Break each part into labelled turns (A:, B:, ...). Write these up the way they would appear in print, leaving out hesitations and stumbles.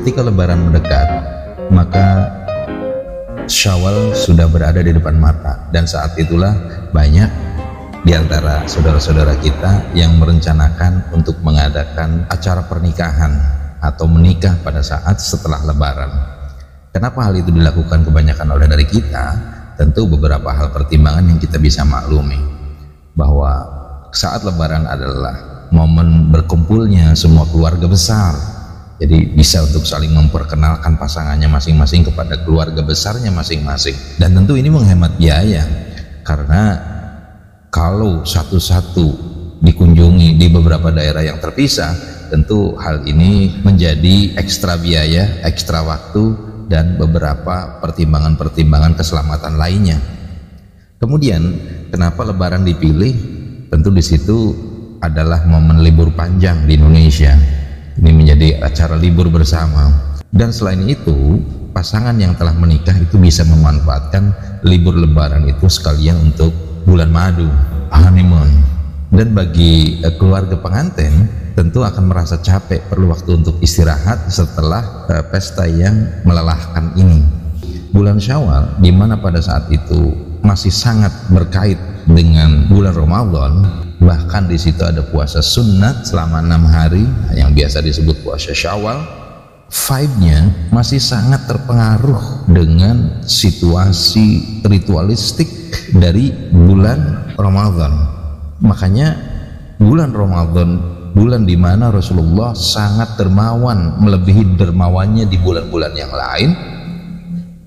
A: ketika lebaran mendekat, maka Syawal sudah berada di depan mata, dan saat itulah banyak di antara saudara-saudara kita yang merencanakan untuk mengadakan acara pernikahan atau menikah pada saat setelah lebaran. Kenapa hal itu dilakukan kebanyakan oleh dari kita? Tentu beberapa hal pertimbangan yang kita bisa maklumi, bahwa saat lebaran adalah momen berkumpulnya semua keluarga besar. Jadi bisa untuk saling memperkenalkan pasangannya masing-masing kepada keluarga besarnya masing-masing. Dan tentu ini menghemat biaya, karena kalau satu-satu dikunjungi di beberapa daerah yang terpisah, tentu hal ini menjadi ekstra biaya, ekstra waktu, dan beberapa pertimbangan-pertimbangan keselamatan lainnya. Kemudian kenapa lebaran dipilih? Tentu di situ adalah momen libur panjang di Indonesia. Ini menjadi acara libur bersama, dan selain itu pasangan yang telah menikah itu bisa memanfaatkan libur lebaran itu sekalian untuk bulan madu, honeymoon. Dan bagi keluarga pengantin tentu akan merasa capek, perlu waktu untuk istirahat setelah pesta yang melelahkan ini. Bulan Syawal, di mana pada saat itu masih sangat berkait dengan bulan Ramadan, bahkan di situ ada puasa sunat selama 6 hari yang biasa disebut puasa Syawal. Vibe-nya masih sangat terpengaruh dengan situasi ritualistik dari bulan Ramadan. Makanya bulan Ramadan, bulan di mana Rasulullah sangat dermawan, melebihi dermawannya di bulan-bulan yang lain,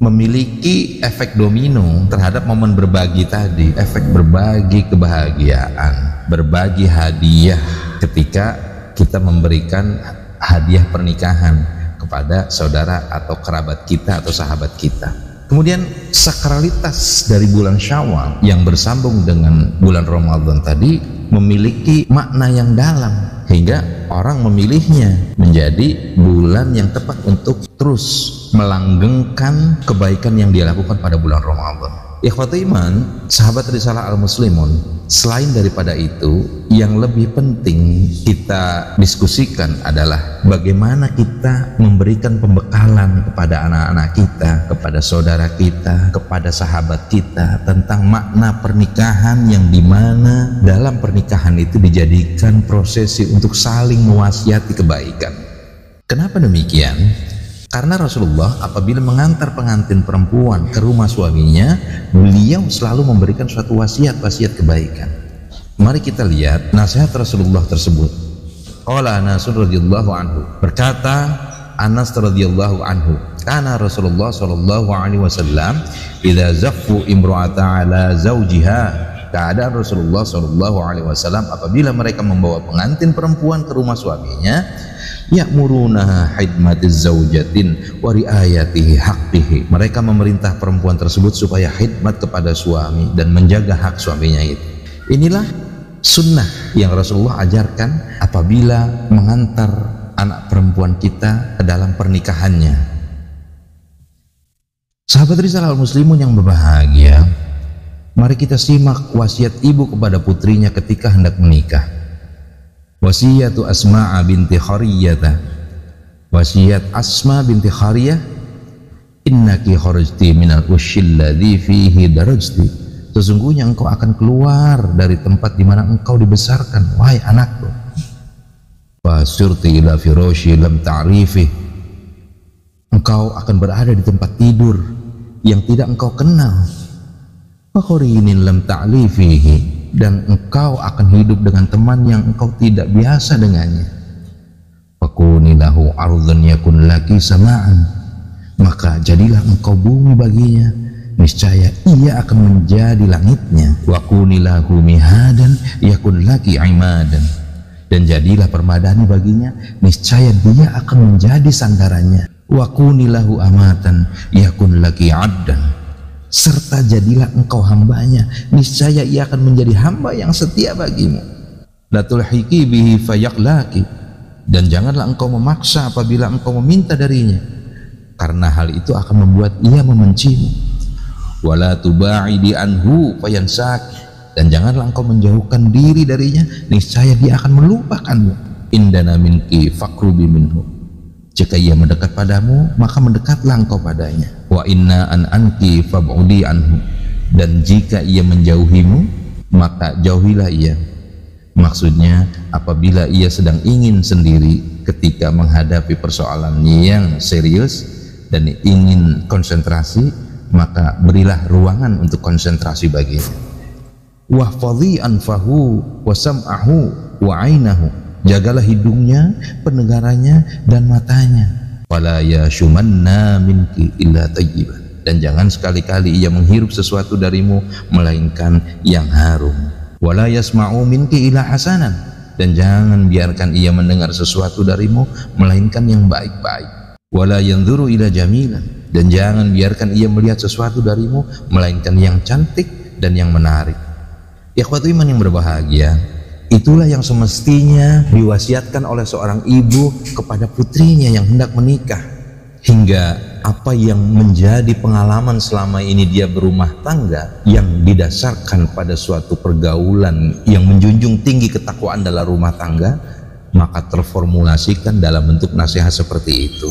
A: memiliki efek domino terhadap momen berbagi tadi, efek berbagi kebahagiaan, berbagi hadiah ketika kita memberikan hadiah pernikahan kepada saudara atau kerabat kita atau sahabat kita. Kemudian sakralitas dari bulan Syawal yang bersambung dengan bulan Ramadan tadi memiliki makna yang dalam, hingga orang memilihnya menjadi bulan yang tepat untuk terus melanggengkan kebaikan yang dia lakukan pada bulan Ramadan. Ikhwati iman, sahabat Risalah Al-Muslimun, selain daripada itu, yang lebih penting kita diskusikan adalah bagaimana kita memberikan pembekalan kepada anak-anak kita, kepada saudara kita, kepada sahabat kita tentang makna pernikahan, yang dimana dalam pernikahan itu dijadikan prosesi untuk saling mewasiati kebaikan. Kenapa demikian? Karena Rasulullah apabila mengantar pengantin perempuan ke rumah suaminya, beliau selalu memberikan suatu wasiat-wasiat kebaikan. Mari kita lihat nasihat Rasulullah tersebut. Qala Anas radhiyallahu anhu, berkata Anas radhiyallahu anhu, kana Rasulullah sallallahu alaihi wasallam idza zaffu imra'ata ala zawjiha, keadaan Rasulullah sallallahu alaihi wasallam apabila mereka membawa pengantin perempuan ke rumah suaminya, ya'murunaha hidmatiz zaujatin wa riayatihi haqqihi, mereka memerintah perempuan tersebut supaya khidmat kepada suami dan menjaga hak suaminya itu. Inilah sunnah yang Rasulullah ajarkan apabila mengantar anak perempuan kita ke dalam pernikahannya. Sahabat Risalah Al-Muslimun yang berbahagia, mari kita simak wasiat ibu kepada putrinya ketika hendak menikah. Wasiyatu Asma binti Khariyah, wasiat Asma binti Khariyah, innaki kharajti minal ushil ladzi fihi darajti, sesungguhnya engkau akan keluar dari tempat di mana engkau dibesarkan, wahai anakku. Fasurti ila firashi lam ta'rifi, engkau akan berada di tempat tidur yang tidak engkau kenal. Wa qarinin lam ta'lifihi, dan engkau akan hidup dengan teman yang engkau tidak biasa dengannya. Fakuni lahu ardhan yakun laki sama'an, maka jadilah engkau bumi baginya, niscaya ia akan menjadi langitnya. Wa kuni lahu mihadan yakun laki imadan, dan jadilah permadani baginya, niscaya dia akan menjadi sandarannya. Wa kuni lahu amatan yakun laki addan, serta jadilah engkau hambanya, niscaya ia akan menjadi hamba yang setia bagimu. La tulhiqi bihi fayaqlaki, dan janganlah engkau memaksa apabila engkau meminta darinya, karena hal itu akan membuat ia membencimu. Wala tuba'idi anhu fayansaki, dan janganlah engkau menjauhkan diri darinya, niscaya dia akan melupakanmu. Indana minki fakrubi minhu, Jika ia mendekat padamu, maka mendekatlah engkau padanya. Wa inna an anki fab'udi anhu. Dan jika ia menjauhimu, maka jauhilah ia. Maksudnya, apabila ia sedang ingin sendiri ketika menghadapi persoalan yang serius dan ingin konsentrasi, maka berilah ruangan untuk konsentrasi baginya. Wahfadhi anfahu wa sam'ahu wa ainahu. Jagalah hidungnya, pendengarannya, dan matanya. Fala yashumanna minki illa tayyiban. Dan jangan sekali-kali ia menghirup sesuatu darimu melainkan yang harum. Wala yasma'u minki illa hasanan. Dan jangan biarkan ia mendengar sesuatu darimu melainkan yang baik-baik. Wala yanzuru ila jamilan. Dan jangan biarkan ia melihat sesuatu darimu melainkan yang cantik dan yang menarik. Ikhwatu iman yang berbahagia, itulah yang semestinya diwasiatkan oleh seorang ibu kepada putrinya yang hendak menikah. Hingga apa yang menjadi pengalaman selama ini dia berumah tangga yang didasarkan pada suatu pergaulan yang menjunjung tinggi ketakwaan dalam rumah tangga, maka terformulasikan dalam bentuk nasihat seperti itu.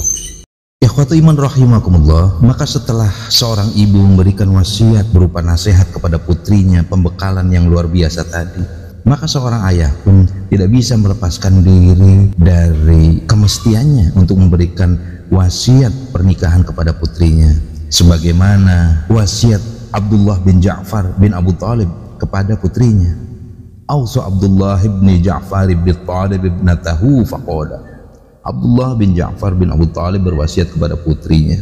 A: Ikhwatu iman rahimakumullah, maka setelah seorang ibu memberikan wasiat berupa nasihat kepada putrinya, pembekalan yang luar biasa tadi, maka seorang ayah pun tidak bisa melepaskan diri dari kemestiannya untuk memberikan wasiat pernikahan kepada putrinya, sebagaimana wasiat Abdullah bin Ja'far bin Abu Talib kepada putrinya. Ausa Abdullah bin Ja'far bin Talib ibnatahu faqala. Abdullah bin Ja'far bin Abu Talib berwasiat kepada putrinya,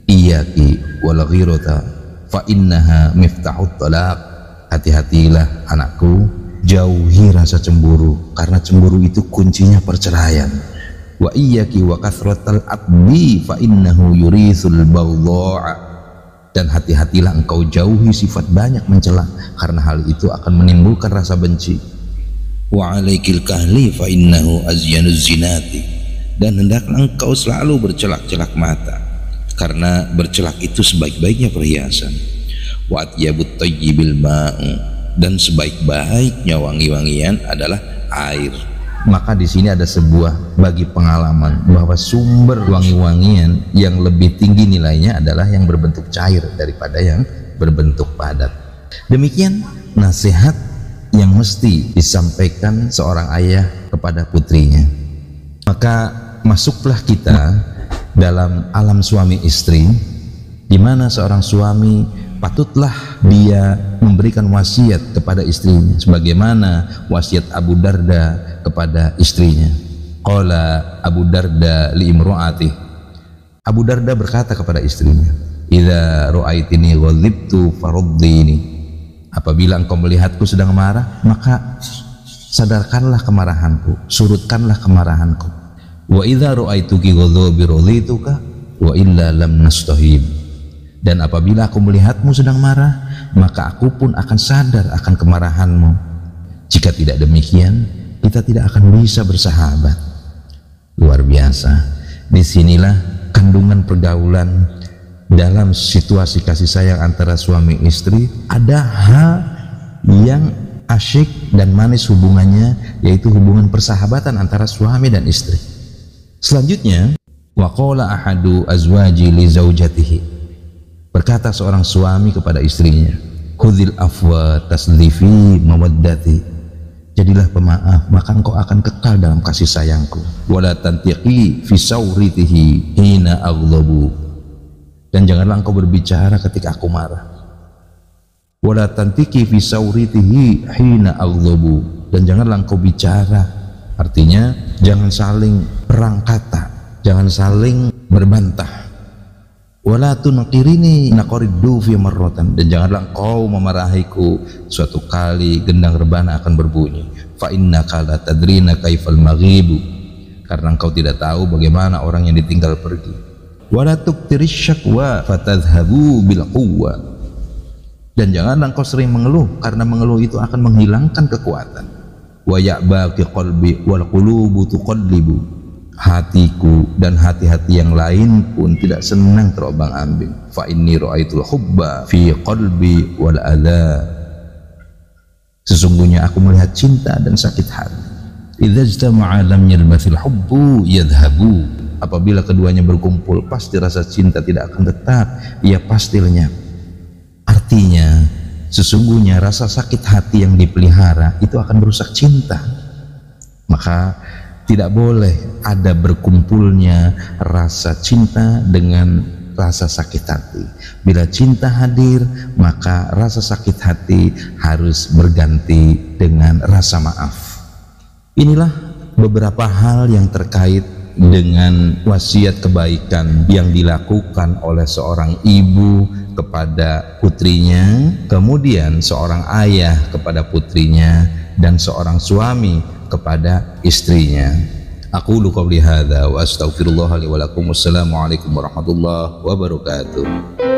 A: iyaki wal ghirata fa innaha miftahut talaq. Hati-hatilah anakku, jauhi rasa cemburu, karena cemburu itu kuncinya perceraian. Wa iyaki wa kathratal abdi fa innahu yurisul baghdha'a. Dan hati-hatilah engkau jauhi sifat banyak mencela, karena hal itu akan menimbulkan rasa benci. Wa alaikil kahli fa innahu azyanuz zinati. Dan hendaklah engkau selalu bercelak-celak mata, karena bercelak itu sebaik-baiknya perhiasan. Wa atyabut tayyibil ma'u. Dan sebaik-baiknya wangi-wangian adalah air. Maka di sini ada sebuah bagi pengalaman bahwa sumber wangi-wangian yang lebih tinggi nilainya adalah yang berbentuk cair daripada yang berbentuk padat. Demikian nasihat yang mesti disampaikan seorang ayah kepada putrinya. Maka masuklah kita dalam alam suami istri, di mana seorang suami patutlah dia memberikan wasiat kepada istrinya, sebagaimana wasiat Abu Darda kepada istrinya. Qala Abu Darda li imro'atih. Abu Darda berkata kepada istrinya, idza ra'aitini ghadibtu faruddini. Apabila engkau melihatku sedang marah, maka sadarkanlah kemarahanku, surutkanlah kemarahanku. Wa idza ra'aituki ghadabi radituka wa illa lam nastahib. Dan apabila aku melihatmu sedang marah, maka aku pun akan sadar akan kemarahanmu. Jika tidak demikian, kita tidak akan bisa bersahabat. Luar biasa. Disinilah kandungan pergaulan dalam situasi kasih sayang antara suami istri. Ada hal yang asyik dan manis hubungannya, yaitu hubungan persahabatan antara suami dan istri. Selanjutnya, waqala ahadu azwaji li zaujatihi. Berkata seorang suami kepada istrinya, khudhil afwa taslifi mawaddati. Jadilah pemaaf, maka engkau akan kekal dalam kasih sayangku. Wala tantiqi fi sawritihi hina aghlabu. Dan janganlah engkau berbicara ketika aku marah. Wala tantiqi fi sawritihi hina aghlabu. Dan janganlah engkau bicara, artinya jangan saling perang kata, jangan saling berbantah. Wala tunqirini naqariddu fi marratan. Dan janganlah engkau memarahiku suatu kali gendang rebana akan berbunyi. Fa innaka la tadrina kaifal maghibu. Karena engkau tidak tahu bagaimana orang yang ditinggal pergi. Wala tuktirish syakwa fatadhhabu bil quwwa. Dan janganlah engkau sering mengeluh, karena mengeluh itu akan menghilangkan kekuatan. Wa ya'baqi qalbi wal qulubu tuqallibu. Hatiku dan hati-hati yang lain pun tidak senang terombang-ambing. Fa inni ra'aitul hubba fi qalbi wal adha. Sesungguhnya aku melihat cinta dan sakit hati. Idza ijtama'a lam yalbathil hubbu yadhhabu. Apabila keduanya berkumpul, pasti rasa cinta tidak akan tetap. Ia pasti lenyap. Artinya, sesungguhnya rasa sakit hati yang dipelihara itu akan merusak cinta. Maka tidak boleh ada berkumpulnya rasa cinta dengan rasa sakit hati. Bila cinta hadir, maka rasa sakit hati harus berganti dengan rasa maaf. Inilah beberapa hal yang terkait dengan wasiat kebaikan yang dilakukan oleh seorang ibu kepada putrinya, kemudian seorang ayah kepada putrinya, dan seorang suami kepada istrinya. Aqulu qouli hadza wa astaghfirullah li wa lakum. Wassalamu alaikum warahmatullahi wabarakatuh.